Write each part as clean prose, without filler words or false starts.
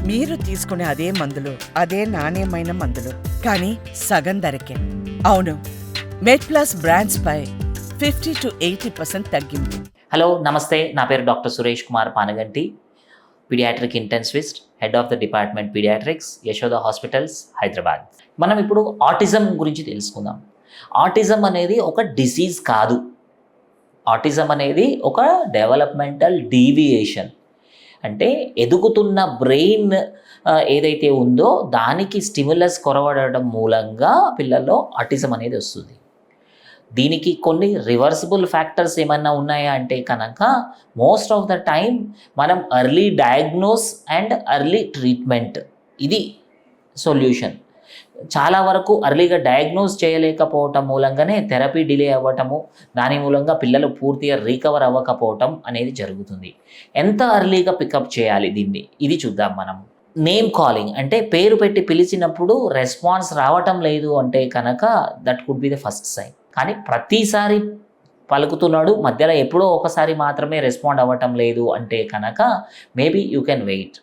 మీరు తీసుకునే అదే మందులు, అదే నాణ్యమైన మందులు, కానీ సగం ధరకే. అవును, మెడ్ప్లస్ బ్రాండ్స్ పై 50 to 80% తగ్గింపు. హలో నమస్తే, నా పేరు doctor Suresh Kumar Panaganti, paediatric intensivist, head of the department paediatrics, Yashoda hospitals, Hyderabad. మనం ఇప్పుడు ఆటిజం గురించి తెలుసుకుందాం. ఆటిజం అనేది ఒక డిసీజ్ కాదు. ఆటిజం అనేది ఒక డెవలప్మెంటల్ డీవియేషన్. అంటే ఎదుగుతున్న బ్రెయిన్ ఏదైతే ఉందో దానికి స్టిమ్యులస్ కొరవడడం మూలంగా పిల్లల్లో ఆటిజం అనేది వస్తుంది. దీనికి కొన్ని రివర్సిబుల్ ఫ్యాక్టర్స్ ఏమన్నా ఉన్నాయా అంటే కనుక మోస్ట్ ఆఫ్ ద టైం మనం early diagnose and early treatment, ఇది సొల్యూషన్. చాలా వరకు ఎర్లీగా డయాగ్నోస్ చేయలేకపోవటం మూలంగానే థెరపీ డిలే అవ్వటము, దాని మూలంగా పిల్లలు పూర్తిగా రీకవర్ అవ్వకపోవటం అనేది జరుగుతుంది. ఎంత ఎర్లీగా పికప్ చేయాలి దీన్ని, ఇది చూద్దాం మనం. నేమ్ కాలింగ్ అంటే పేరు పెట్టి పిలిచినప్పుడు రెస్పాన్స్ రావటం లేదు అంటే కనుక that could be the first sign. కానీ ప్రతిసారి పలుకుతున్నాడు, మధ్యలో ఎప్పుడో ఒకసారి మాత్రమే రెస్పాండ్ అవ్వటం లేదు అంటే కనుక maybe you can wait.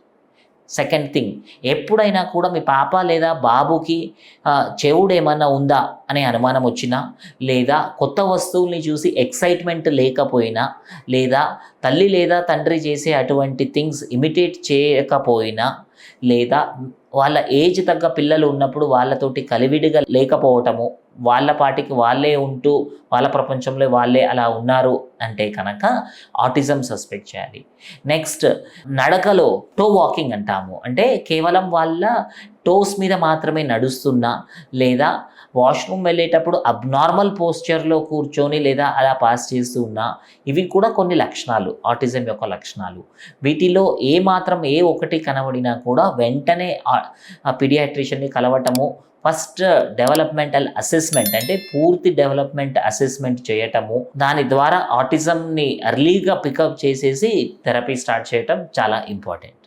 Second thing, ఎప్పుడైనా కూడా మీ పాప లేదా బాబుకి చెవుడు ఏమన్నా ఉందా అనే అనుమానం వచ్చినా, లేదా కొత్త వస్తువుల్ని చూసి ఎక్సైట్మెంట్ లేకపోయినా, లేదా తల్లి లేదా తండ్రి చేసే అటువంటి థింగ్స్ ఇమిటేట్ చేయకపోయినా, లేదా వాళ్ళ ఏజ్ తగ్గ పిల్లలు ఉన్నప్పుడు వాళ్ళతోటి కలివిడిగా లేకపోవటము, వాళ్ళ పాటికి వాళ్ళే ఉంటూ వాళ్ళ ప్రపంచంలో వాళ్ళే అలా ఉన్నారు అంటే కనుక ఆటిజం సస్పెక్ట్ చేయాలి. నెక్స్ట్, నడకలో టో వాకింగ్ అంటాము. అంటే కేవలం వాళ్ళ టోస్ మీద మాత్రమే నడుస్తున్నా, లేదా వాష్రూమ్ వెళ్ళేటప్పుడు అబ్నార్మల్ పోస్చర్లో కూర్చొని లేదా అలా పాస్ చేస్తూ ఉన్నా, ఇవి కూడా కొన్ని లక్షణాలు, ఆటిజం యొక్క లక్షణాలు. వీటిలో ఏ ఒకటి కనబడినా కూడా వెంటనే పీడియాట్రిషియన్ని కలవటము, ఫస్ట్ డెవలప్మెంటల్ అసెస్మెంట్ అంటే పూర్తి డెవలప్మెంట్ అసెస్మెంట్ చేయటము, దాని ద్వారా ఆటిజంని ఎర్లీగా పికప్ చేసేసి థెరపీ స్టార్ట్ చేయటం చాలా ఇంపార్టెంట్.